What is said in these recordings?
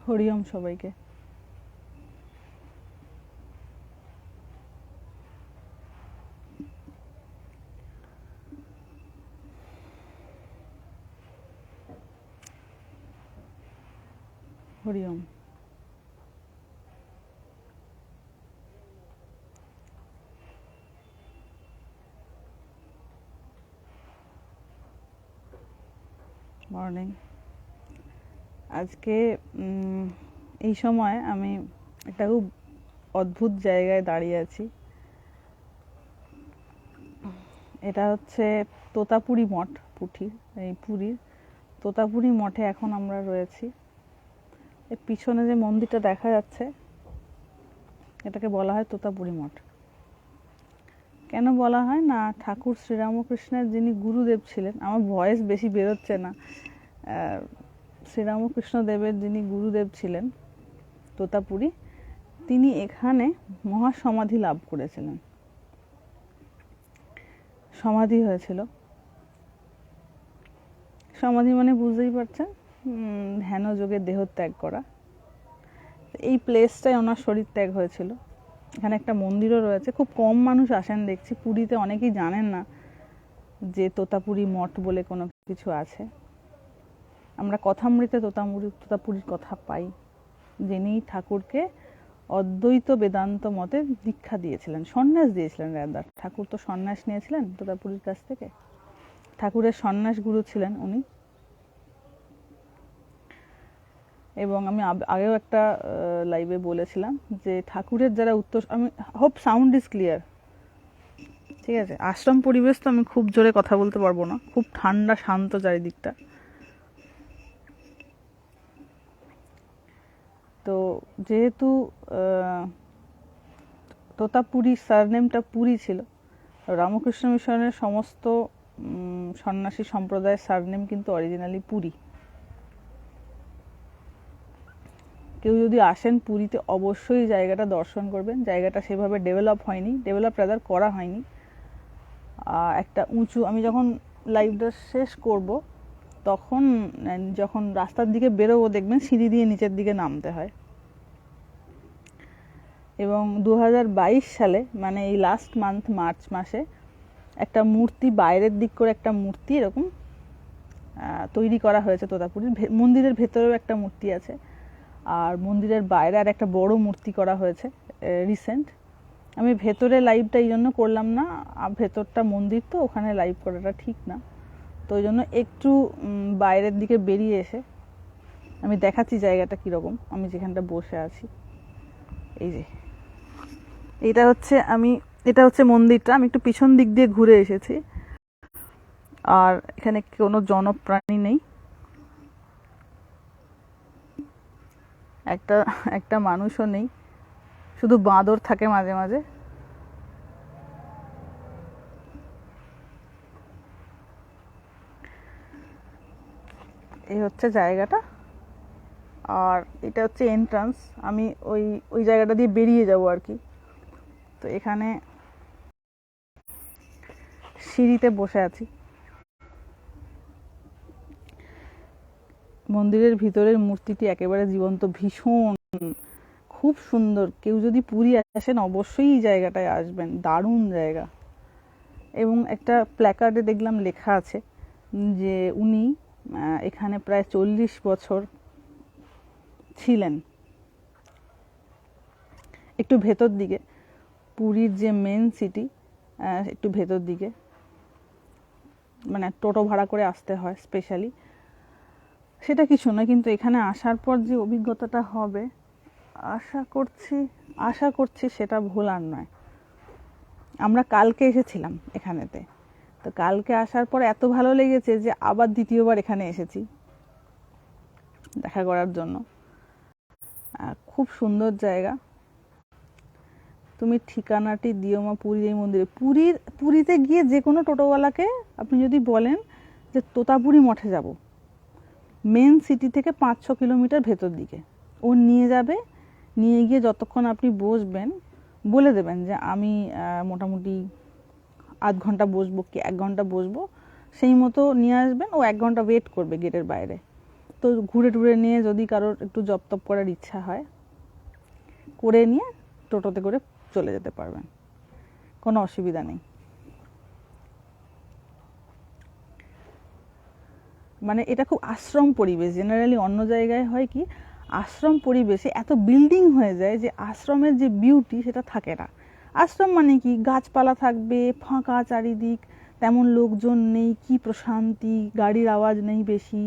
হরিওম সবাইকে। হরিওম। মর্নিং। আজকে এই সময় আমি একটা খুব অদ্ভুত জায়গায় দাঁড়িয়ে আছি। এটা হচ্ছে তোতাপুরি মঠ, পুরীর তোতাপুরি মঠে এখন আমরা রয়েছি। এর পিছনে যে মন্দিরটা দেখা যাচ্ছে এটাকে বলা হয় তোতাপুরি মঠ। কেন বলা হয় না, ঠাকুর শ্রীরামকৃষ্ণের যিনি গুরুদেব ছিলেন, আমার ভয়েস বেশি বেরোচ্ছে না, শ্রীরামকৃষ্ণ দেবের যিনি গুরুদেব ছিলেন তোতাপুরি, তিনি এখানে মহাসমাধি লাভ করেছিলেন। সমাধি হয়েছিল। সমাধি মানে বুঝতেই পারছেন, ধ্যান যোগে দেহত্যাগ করা। এই প্লেসটায় ওনার শরীর ত্যাগ হয়েছিল। এখানে একটা মন্দিরও রয়েছে। খুব কম মানুষ আসেন দেখছি, পুরীতে অনেকেই জানেন না যে তোতাপুরি মঠ বলে কোনো কিছু আছে। আমরা কথামৃতে তোতাপুরির কথা পাই, যিনি ঠাকুরকে অদ্বৈত বেদান্ত মতে দীক্ষা দিয়েছিলেন, সন্ন্যাস দিয়েছিলেন। রাদার ঠাকুর তো সন্ন্যাস নিয়েছিলেন তোতাপুরির কাছ থেকে। ঠাকুরের সন্ন্যাস গুরু ছিলেন উনি। এবং আমি আগেও একটা লাইভে বলেছিলাম যে ঠাকুরের যারা আমি হোপ সাউন্ড ইজ ক্লিয়ার, ঠিক আছে? আশ্রম পরিবেশ তো আমি খুব জোরে কথা বলতে পারবো না, খুব ঠান্ডা শান্ত চারিদিকটা। তো যেহেতু তোতাপুরি সারনেমটা পুরী ছিল, রামকৃষ্ণ মিশনের সমস্ত সন্ন্যাসী সম্প্রদায়ের সারনেম কিন্তু অরিজিনালি পুরী। কেউ যদি আসেন পুরীতে অবশ্যই জায়গাটা দর্শন করবেন। জায়গাটা সেভাবে ডেভেলপ করা হয়নি। একটা উঁচু, আমি যখন লাইভটা শেষ করব তখন যখন রাস্তার দিকে বেরোবো দেখবেন সিঁড়ি দিয়ে নিচের দিকে নামতে হয়। এবং 2022 সালে, মানে এই লাস্ট মান্থ মার্চ মাসে, একটা মূর্তি, বাইরের দিক করে একটা মূর্তি এরকম তৈরি করা হয়েছে তোতাপুরির মন্দিরের ভেতরেও একটা মূর্তি আছে, আর মন্দিরের বাইরে আর একটা বড় মূর্তি করা হয়েছে রিসেন্ট। আমি ভেতরে লাইভটা এই জন্য করলাম না, ভেতরটা মন্দির তো, ওখানে লাইভ করাটা ঠিক না, তো ওই জন্য একটু বাইরের দিকে বেরিয়ে এসে আমি দেখাচ্ছি জায়গাটা কীরকম। আমি যেখানটা বসে আছি, এই যে এটা হচ্ছে মন্দিরটা। আমি একটু পিছন দিক দিয়ে ঘুরে এসেছি, আর এখানে কোনো জনপ্রাণী নেই, একটা মানুষও নেই, শুধু বাঁদর থাকে মাঝে মাঝে। এই হচ্ছে জায়গাটা, আর এটা হচ্ছে এন্ট্রান্স। আমি ওই জায়গাটা দিয়ে বেরিয়ে যাব আর কি। তো এখানে সিঁড়িতে বসে আছি। মন্দিরের ভিতরের মূর্তিটি একেবারে জীবন্ত, ভীষণ খুব সুন্দর। কেউ যদি পুরী আসেন অবশ্যই এই জায়গাটায় আসবেন, দারুণ জায়গা। এবং একটা প্ল্যাকার্ডে দেখলাম লেখা আছে যে উনি এখানে প্রায় 40 বছর ছিলেন। একটু ভেতর দিকে, পুরীর যে মেন সিটি, একটু ভেতর দিকে, মানে টোটো ভাড়া করে আসতে হয় স্পেশালি। সেটা কিছু না, কিন্তু এখানে আসার পর যে অভিজ্ঞতাটা হবে আশা করছি সেটা ভোলার নয়। আমরা কালকে এসেছিলাম এখানেতে, তো কালকে আসার পর এত ভালো লেগেছে যে আবার দ্বিতীয়বার এখানে এসেছি দেখা করার জন্য। খুব সুন্দর জায়গা। তুমি ঠিকানাটি দিও মা, পুরীর এই মন্দিরে। পুরীতে গিয়ে যে কোনো টোটোওয়ালাকে আপনি যদি বলেন যে তোতাপুরি মঠে যাব, মেন সিটি থেকে 5-6 কিলোমিটার ভেতর দিকে, ও নিয়ে যাবে। নিয়ে গিয়ে যতক্ষণ আপনি বসবেন বলে দেবেন যে আমি মোটামুটি আধ ঘন্টা বসবো কি 1 ঘন্টা বসবো, সেই মতো নিয়ে আসবেন। ও 1 ঘন্টা ওয়েট করবে গেটের বাইরে। তো তো ঘুরে টুরে নিয়ে যদি কারোর একটু জপ তপ করার ইচ্ছা হয় করে নিয়ে টোটোতে করে চলে যেতে পারবেন, কোনো অসুবিধা নেই। মানে এটা খুব আশ্রম পরিবেশ। জেনারেলি অন্য জায়গায় হয় কি, আশ্রম পরিবেশে এত বিল্ডিং হয়ে যায় যে আশ্রমের যে বিউটি সেটা থাকে না। আশ্রম মানে কি, গাছপালা থাকবে, ফাঁকা চারিদিক, তেমন লোকজন নেই, কি প্রশান্তি, গাড়ির আওয়াজ নেই বেশি,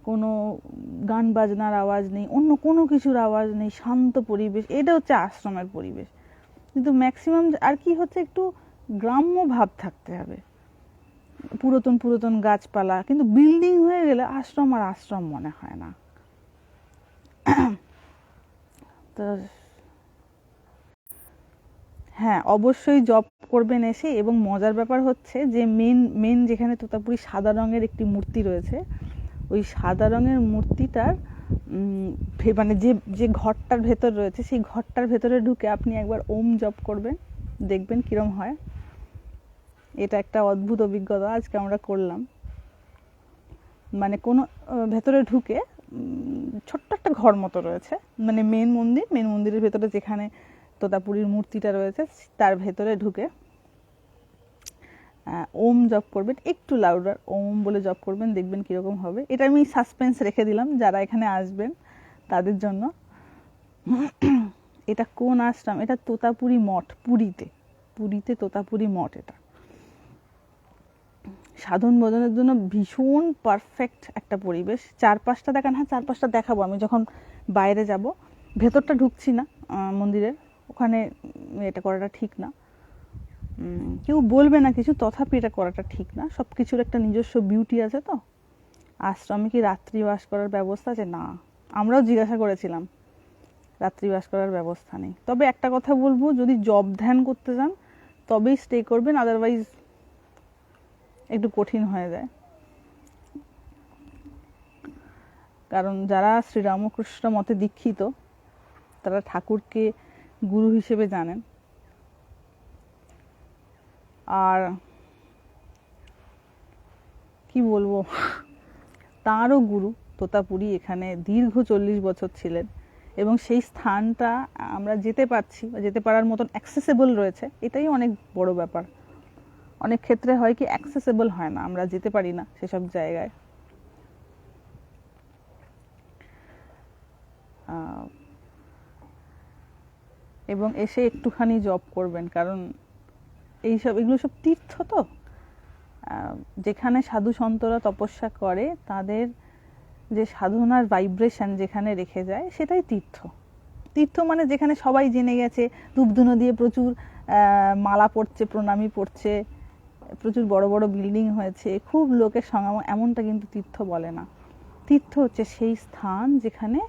কোনো গান বাজনার আওয়াজ নেই, অন্য কোনো কিছুর আওয়াজ নেই, শান্ত পরিবেশ, এটা হচ্ছে আশ্রমের পরিবেশ। কিন্তু ম্যাক্সিমাম আর কি হচ্ছে, একটু গ্রাম্য ভাব থাকতে হবে, পুরাতন পুরাতন গাছপালা, কিন্তু বিল্ডিং হয়ে গেলে আশ্রম আর আশ্রম মনে হয় না। তো হ্যাঁ, অবশ্যই জব করবেন এসে। এবং মজার ব্যাপার হচ্ছে যে মেন যেখানে তোতাপুরি সাদা রঙের একটি মূর্তি রয়েছে, ওই সাদা রঙের মূর্তিটার মানে যে ঘরটার ভেতর রয়েছে, সেই ঘরটার ভেতরে ঢুকে আপনি একবার ওম জপ করবেন, দেখবেন কিরম হয়। এটা একটা অদ্ভুত অভিজ্ঞতা আজকে আমরা করলাম। মানে কোনো ভেতরে ঢুকে ছোট্ট একটা ঘর মতো রয়েছে, মানে মেন মন্দিরের ভেতরে যেখানে তোতাপুরীর মূর্তিটা রয়েছে, তার ভেতরে ঢুকে ওম জপ করবেন, একটু লাউডার ওম বলে জপ করবেন, দেখবেন কীরকম হবে। এটা আমি সাসপেন্স রেখে দিলাম যারা এখানে আসবেন তাদের জন্য। এটা কোন আশ্রম? এটা তোতাপুরি মঠ, পুরীতে তোতাপুরি মঠ। এটা সাধন ভজনের জন্য ভীষণ পারফেক্ট একটা পরিবেশ। চারপাশটা দেখান, হ্যাঁ চারপাশটা দেখাবো আমি যখন বাইরে যাব। ভেতরটা ঢুকছি না মন্দিরের, ওখানে এটা করাটা ঠিক না, কেউ বলবে না কিছু, তথাপি এটা করাটা ঠিক না। সব কিছুর একটা নিজস্ব বিউটি আছে। তো আশ্রমে কি রাত্রিবাস করার ব্যবস্থা আছে? না, আমরাও জিজ্ঞাসা করেছিলাম, রাত্রিবাস করার ব্যবস্থা নেই। তবে একটা কথা বলবো, যদি জব ধ্যান করতে যান তবেই স্টে করবেন, আদারওয়াইজ একটু কঠিন হয়ে যায়। কারণ যারা শ্রীরামকৃষ্ণ মতে দীক্ষিত তারা ঠাকুরকে গুরু হিসেবে জানেন। আর কি বলবো, তাঁরও গুরু তোতাপুরি এখানে দীর্ঘ 40 বছর ছিলেন, এবং সেই স্থানটা আমরা যেতে পারছি, যেতে পারার মতন অ্যাক্সেসেবল রয়েছে, এটাই অনেক বড় ব্যাপার। অনেক ক্ষেত্রে হয় কি, অ্যাক্সেসেবল হয় না, আমরা যেতে পারি না সেসব জায়গায়। এবং এসে একটুখানি জব করবেন, কারণ এগুলো সব তীর্থ। তো যেখানে সাধু সন্তরা তপস্যা করে তাদের যে সাধনার ভাইব্রেশন যেখানে রেখে যায়, সেটাই তীর্থ মানে যেখানে সবাই জেনে গেছে, ধূপধুনো দিয়ে প্রচুর মালা পড়ছে, প্রণামী পড়ছে, প্রচুর বড় বড় বিল্ডিং হয়েছে, খুব লোকের সমাগম, এমনটা কিন্তু তীর্থ বলে না। তীর্থ হচ্ছে সেই স্থান যেখানে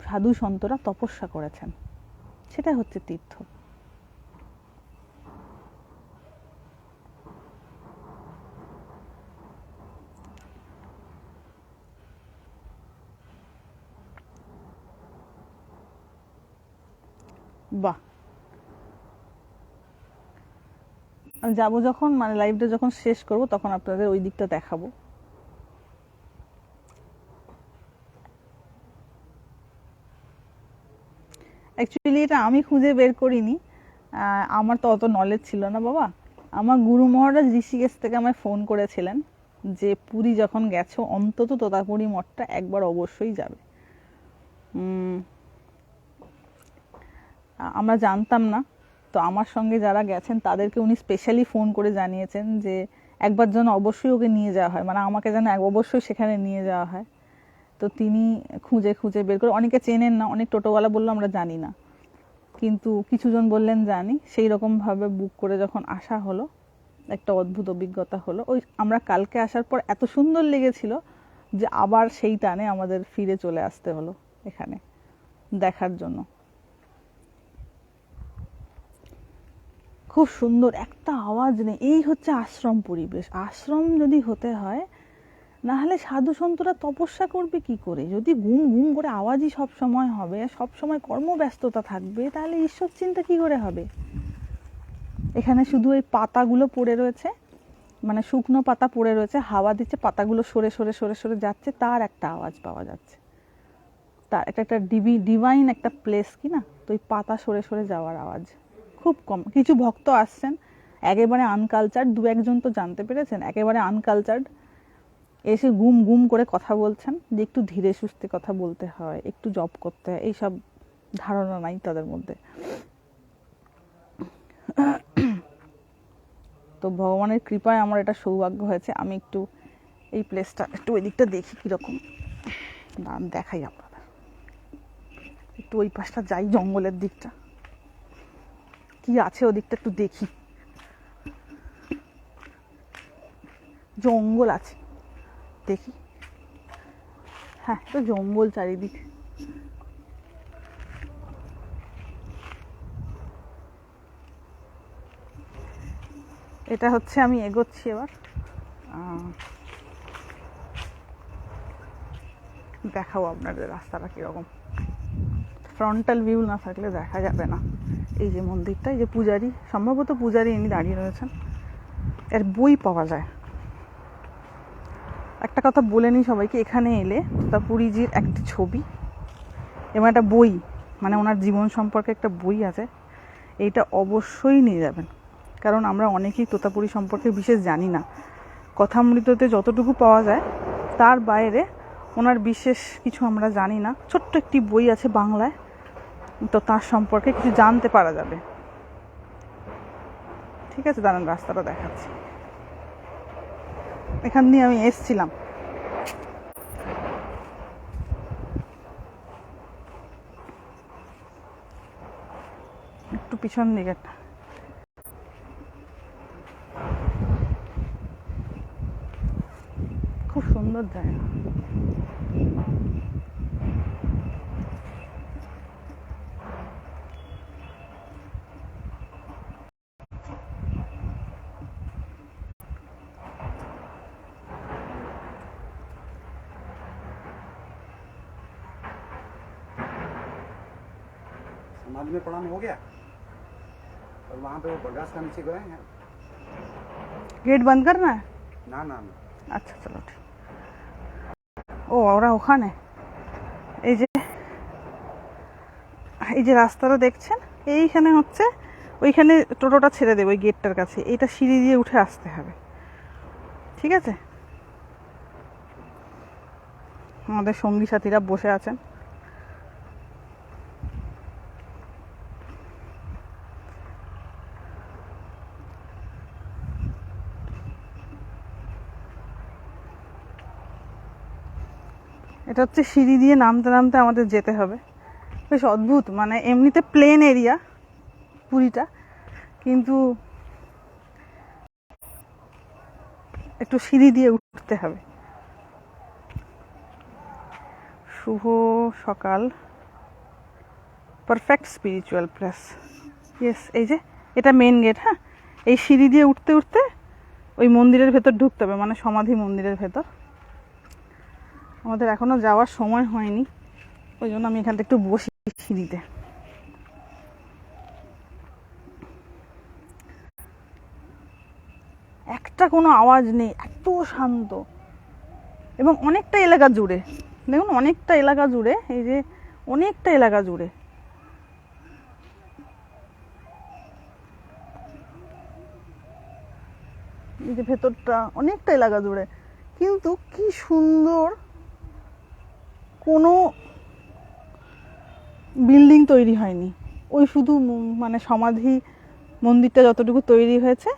সাধু সন্তরা তপস্যা করেছেন, সেটা হচ্ছে তীর্থ। বাহ, যাবো যখন, মানে লাইভটা যখন শেষ করব তখন আপনাদের ওই দিকটা দেখাবো। অ্যাকচুয়ালি এটা আমি খুঁজে বের করিনি, আমার তো অত নলেজ ছিল না বাবা। আমার গুরু মহারাজ ঋষিকেশ থেকে আমায় ফোন করেছিলেন যে পুরী যখন গেছো অন্তত তোতাপুরি মঠটা একবার অবশ্যই যাবে। আমরা জানতাম না, তো আমার সঙ্গে যারা গেছেন তাদেরকে উনি স্পেশালি ফোন করে জানিয়েছেন যে একবার যেন অবশ্যই ওকে নিয়ে যাওয়া হয়, মানে আমাকে যেন অবশ্যই সেখানে নিয়ে যাওয়া হয়। তো তিনি খুঁজে খুঁজে বের করে, অনেকে চেনেন না, অনেক টোটোওয়ালা বললো আমরা জানি না, কিন্তু কিছুজন বললেন জানি। সেই রকমভাবে বুক করে যখন আসা হলো, একটা অদ্ভুত অভিজ্ঞতা হলো। ওই আমরা কালকে আসার পর এত সুন্দর লেগেছিল যে আবার সেই টানে আমাদের ফিরে চলে আসতে হলো এখানে দেখার জন্য। খুব সুন্দর, একটা আওয়াজ নেই, এই হচ্ছে আশ্রম পরিবেশ। আশ্রম যদি হতে হয়, না হলে সাধু সন্তরা তপস্যা করবে কি করে? যদি গুম গুম করে আওয়াজই সব সময় হবে, সব সময় কর্মব্যস্ততা থাকবে, তাহলে ঈশ্বর চিন্তা কি করে হবে? এখানে শুধু এই পাতাগুলো পড়ে রয়েছে, মানে শুকনো পাতা পড়ে রয়েছে, হাওয়া দিচ্ছে, পাতাগুলো সরে সরে সরে সরে যাচ্ছে, তার একটা আওয়াজ পাওয়া যাচ্ছে। তার একটা ডিভাইন একটা প্লেস কি না, তো ওই পাতা সরে সরে যাওয়ার আওয়াজ খুব কম। কিছু ভক্ত আসছেন একেবারে আনকালচার্ড, দু একজন তো জানতে পেরেছেন, একেবারে আনকালচার্ড এসে গুম গুম করে কথা বলছেন, যে একটু ধীরে সুস্থে কথা বলতে হয়, একটু জব করতে হয়, এইসব ধারণা নাই তাদের মধ্যে। তো ভগবানের কৃপায় আমার এটা সৌভাগ্য হয়েছে, আমি একটু এই প্লেসটা একটু ওই দিকটা দেখি কীরকম, দাঁড়ান দেখাই আপনাদের, একটু ওই পাশটা যাই, জঙ্গলের দিকটা কি আছে ওদিকটা একটু দেখি। জঙ্গল আছে দেখি, হ্যাঁ তো জঙ্গল চারিদিক। এটা হচ্ছে আমি এগোচ্ছি এবার, দেখাও আপনাদের রাস্তাটা কীরকম। ফ্রন্টাল ভিউ না থাকলে দেখা যাবে না। এই যে মন্দিরটা, এই যে পূজারি, সম্ভবত পূজারি ইনি দাঁড়িয়ে রয়েছেন, এর বই পাওয়া যায়। একটা কথা বলে নিই সবাইকে, এখানে এলে তোতাপুরীজির একটি ছবি এবং একটা বই, মানে ওনার জীবন সম্পর্কে একটা বই আছে, এইটা অবশ্যই নিয়ে যাবেন। কারণ আমরা অনেকেই তোতাপুরী সম্পর্কে বিশেষ জানি না, কথামৃততে যতটুকু পাওয়া যায় তার বাইরে ওনার বিশেষ কিছু আমরা জানি না। ছোট্ট একটি বই আছে বাংলায়, তো তার সম্পর্কে কিছু জানতে পারা যাবে। ঠিক আছে, দাঁড়ান রাস্তাটা দেখাচ্ছি। এখান দিয়ে আমি এসছিলাম, একটু পিছন দিকেরটা। খুব সুন্দর জায়গা। समाज में प्रणाम हो गया और वहाँ पे वो बरगास का नीचे गए हैं। गेट बंद करना है? ना ना ना, আচ্ছা চলো ঠিক। ও ওরা ওখানে, এই যে এই যে রাস্তাটা দেখছেন, এইখানে হচ্ছে ওইখানে টোটোটা ছেড়ে দেবে ওই গেটটার কাছে, এইটা সিঁড়ি দিয়ে উঠে আসতে হবে। ঠিক আছে, আমাদের সঙ্গী সাথীরা বসে আছেন। এটা হচ্ছে সিঁড়ি দিয়ে নামতে নামতে আমাদের যেতে হবে। বেশ অদ্ভুত, মানে এমনিতে প্লেন এরিয়া পুরীটা, কিন্তু একটু সিঁড়ি দিয়ে উঠতে হবে। শুভ সকাল, পারফেক্ট স্পিরিচুয়াল প্লেস। ইয়েস, এই যে এটা মেন গেট। হ্যাঁ, এই সিঁড়ি দিয়ে উঠতে উঠতে ওই মন্দিরের ভেতর ঢুকতে হবে, মানে সমাধি মন্দিরের ভেতর। আমাদের এখনো যাওয়ার সময় হয়নি, ওই জন্য আমি এখানটা একটু বসি সিঁড়িতে। একটা কোনো আওয়াজ নেই, এত শান্ত, এবং অনেকটা এলাকা জুড়ে দেখুন, অনেকটা এলাকা জুড়ে, এই যে অনেকটা এলাকা জুড়ে এই যে ভেতরটা অনেকটা এলাকা জুড়ে, কিন্তু কি সুন্দর, কোনো বিল্ডিং তৈরি হয়নি, ওই শুধু মানে সমাধি মন্দিরটা যতটুকু তৈরি হয়েছে,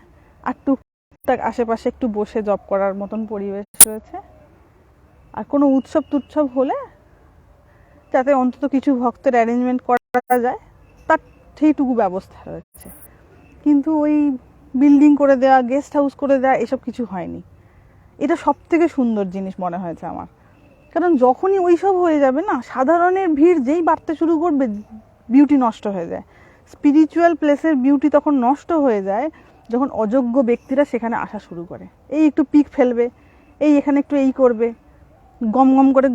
আর টুকটাক আশেপাশে একটু বসে জব করার মতন পরিবেশ রয়েছে। আর কোনো উৎসব টুৎসব হলে যাতে অন্তত কিছু ভক্তের অ্যারেঞ্জমেন্ট করা যায়, তার সেইটুকু ব্যবস্থা রয়েছে। কিন্তু ওই বিল্ডিং করে দেওয়া, গেস্ট হাউস করে দেওয়া, এসব কিছু হয়নি। এটা সব থেকে সুন্দর জিনিস মনে হয়েছে আমার। কারণ যখনই ওইসব হয়ে যাবে না, সাধারণের ভিড় যেই বাড়তে শুরু করবে, বিউটি নষ্ট হয়ে যায়। স্পিরিচুয়াল প্লেসের বিউটি তখন নষ্ট হয়ে যায় যখন অযোগ্য ব্যক্তিরা সেখানে আসা শুরু করে। এই একটু পিক ফেলবে, এই এখানে একটু এই করবে, গম গম করে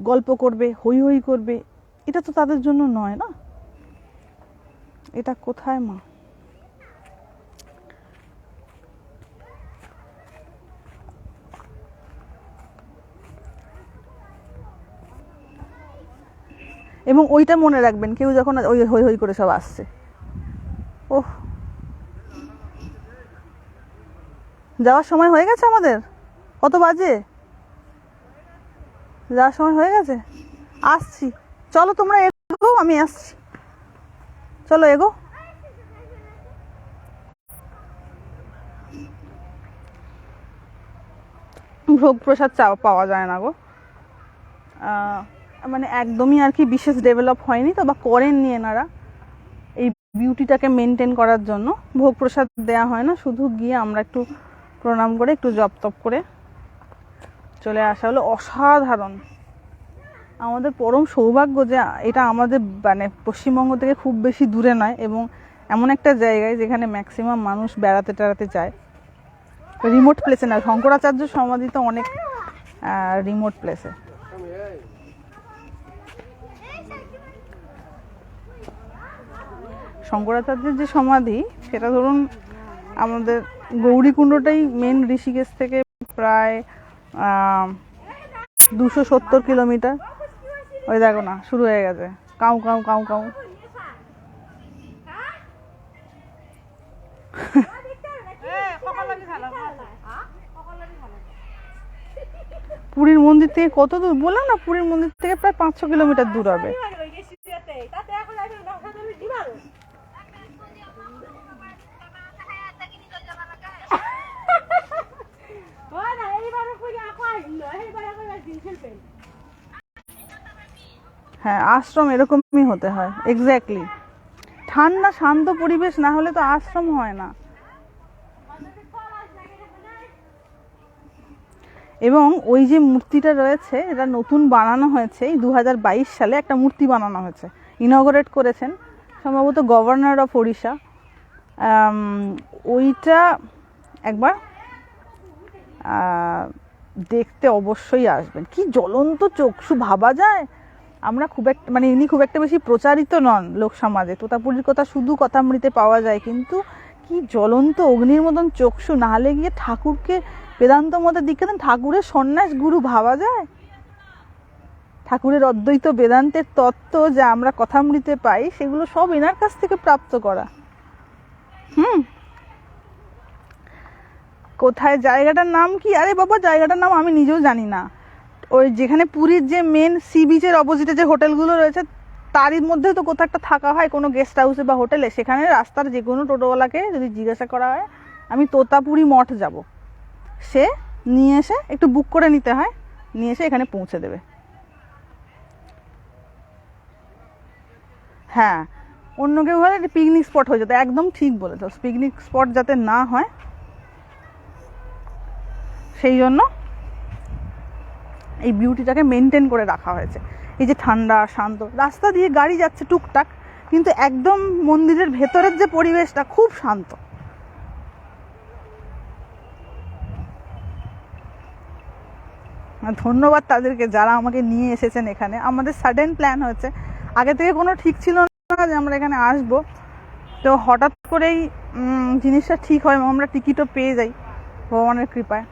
গল্প করবে, হই হই করবে, এটা তো তাদের জন্য নয় না। এটা কোথায় মা? এবং ওইটা মনে রাখবেন, কেউ যখন ওই হই হই করে সব আসছে, ওহ যাওয়ার সময় হয়ে গেছে আমাদের, কত বাজে, যাওয়ার সময় হয়ে গেছে, আসছি, চলো তোমরা এগো, আমি আসছি, চলো এগো। ভোগ প্রসাদ পাওয়া যায় না গো, মানে একদমই আর কি বিশেষ ডেভেলপ হয়নি তো, বা করেননি এনারা এই বিউটিটাকে মেনটেন করার জন্য। ভোগ প্রসাদ দেওয়া হয় না, শুধু গিয়ে আমরা একটু প্রণাম করে একটু জপ তপ করে চলে আসা হলো। অসাধারণ, আমাদের পরম সৌভাগ্য যে এটা আমাদের মানে পশ্চিমবঙ্গ থেকে খুব বেশি দূরে নয়, এবং এমন একটা জায়গায় যেখানে ম্যাক্সিমাম মানুষ বেড়াতে টেড়াতে যায়। রিমোট প্লেসে না, শঙ্করাচার্য সমাধি তো অনেক রিমোট প্লেসে। শঙ্করাচার্যের যে সমাধি সেটা ধরুন আমাদের গৌরীকুণ্ডটাই মেন ঋষিকেশ থেকে প্রায় 270 কিলোমিটার। ওই দেখো না, শুরু হয়ে গেছে কাউ কাউ কাউ কাউ। পুরীর মন্দির থেকে কত দূর বললাম না, পুরীর মন্দির থেকে প্রায় 500 কিলোমিটার দূর হবে। হ্যাঁ, আশ্রম এরকমই হতে হয়, এক্স্যাক্টলি। ঠান্ডা শান্ত পরিবেশ না হলে তো আশ্রম হয় না। এবং ওই যে মূর্তিটা রয়েছে, এটা নতুন বানানো হয়েছে, এই 2022 সালে একটা মূর্তি বানানো হয়েছে, ইনগরেট করেছেন সম্ভবত গভর্নর অফ ওড়িশা। ওইটা একবার দেখতে অবশ্যই আসবেন। কি জ্বলন্ত চক্ষু, ভাবা যায়। আমরা খুব একটা মানে ইনি খুব একটা বেশি প্রচারিত নন লোক সমাজে, তোতাপুরীর কথা শুধু কথামৃতে পাওয়া যায়, কিন্তু কি জ্বলন্ত অগ্নির মতন চক্ষু, না হলে গিয়ে ঠাকুরকে বেদান্ত মতে দীক্ষা দেন, ঠাকুরের সন্ন্যাস গুরু, ভাবা যায়। ঠাকুরের অদ্বৈত বেদান্তের তত্ত্ব যা আমরা কথামৃতে পাই সেগুলো সব এনার কাছ থেকে প্রাপ্ত করা। কোথায় জায়গাটার নাম কি? আরে বাবা, জায়গাটার নাম আমি নিজেও জানি না। ওই যেখানে পুরীর যে মেন সি বিচের অপোজিটে যে হোটেলগুলো রয়েছে তারই মধ্যে তো কোথাও একটা থাকা হয়, কোনো গেস্ট হাউসে বা হোটেলে। সেখানে রাস্তার যে কোনো টোটোওয়ালাকে যদি জিজ্ঞাসা করা হয় আমি তোতাপুরী মঠ যাব, সে নিয়ে এসে, একটু বুক করে নিতে হয়, নিয়ে এসে এখানে পৌঁছে দেবে। হ্যাঁ, অন্য কেউ হলে পিকনিক স্পট হয়ে যেত, একদম ঠিক বলেছ, পিকনিক স্পট যাতে না হয় সেই জন্য এই বিউটিটাকে মেনটেন করে রাখা হয়েছে। এই যে ঠান্ডা শান্ত, রাস্তা দিয়ে গাড়ি যাচ্ছে টুকটাক, কিন্তু একদম মন্দিরের ভেতরের যে পরিবেশটা খুব শান্ত। ধন্যবাদ তাদেরকে যারা আমাকে নিয়ে এসেছেন এখানে। আমাদের সাডেন প্ল্যান হয়েছে, আগে থেকে কোনো ঠিক ছিল না যে আমরা এখানে আসবো, তো হঠাৎ করেই জিনিসটা ঠিক হয়, আমরা টিকিটও পেয়ে যাই ভগবানের কৃপায়।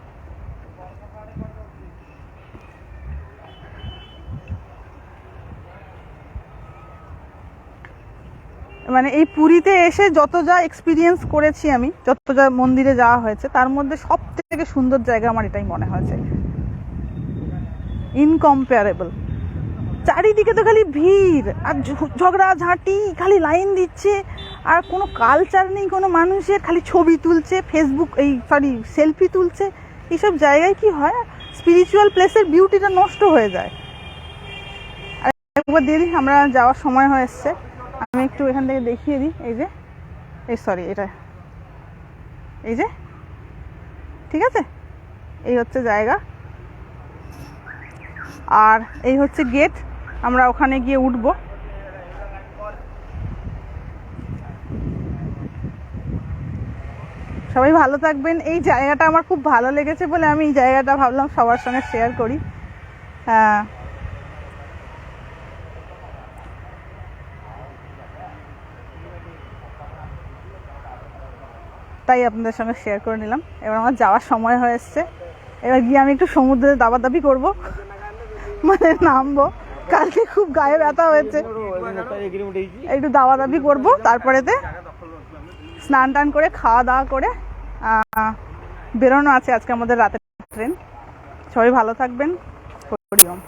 মানে এই পুরীতে এসে যত যা এক্সপিরিয়েন্স করেছি আমি, যত যা মন্দিরে যাওয়া হয়েছে, তার মধ্যে সব থেকে সুন্দর জায়গা আমার এটাই মনে হয়েছে, ইনকম্পারেবল। চারিদিকে তো খালি ভিড় আর ঝগড়া ঝাঁটি, খালি লাইন দিচ্ছে, আর কোনো কালচার নেই কোনো মানুষের, খালি ছবি তুলছে, ফেসবুক সেলফি তুলছে। এইসব জায়গায় কি হয়, স্পিরিচুয়াল প্লেসের বিউটিটা নষ্ট হয়ে যায়। আর একবার দিয়ে দিই, আমরা যাওয়ার সময় হয়ে এসছে, আমি একটু এখান থেকে দেখিয়ে দিই। এটা এই যে, ঠিক আছে, এই হচ্ছে জায়গা, আর এই হচ্ছে গেট, আমরা ওখানে গিয়ে উঠবো। সবাই ভালো থাকবেন। এই জায়গাটা আমার খুব ভালো লেগেছে বলে আমি এই জায়গাটা ভাবলাম সবার সঙ্গে শেয়ার করি। তাই আপনাদের সঙ্গে শেয়ার করে নিলাম। এবার আমার যাওয়ার সময় হয়ে এসছে, এবার গিয়ে আমি একটু সমুদ্রে দাবাদাবি করবো, মানে নামবো। কালকে খুব গায়ে ব্যথা হয়েছে, একটু দাওয়া দাবি করবো, তারপরেতে স্নান টান করে খাওয়া দাওয়া করে বেরোনো আছে আজকে আমাদের রাতের ট্রেন। সবাই ভালো থাকবেন। হরি ওম।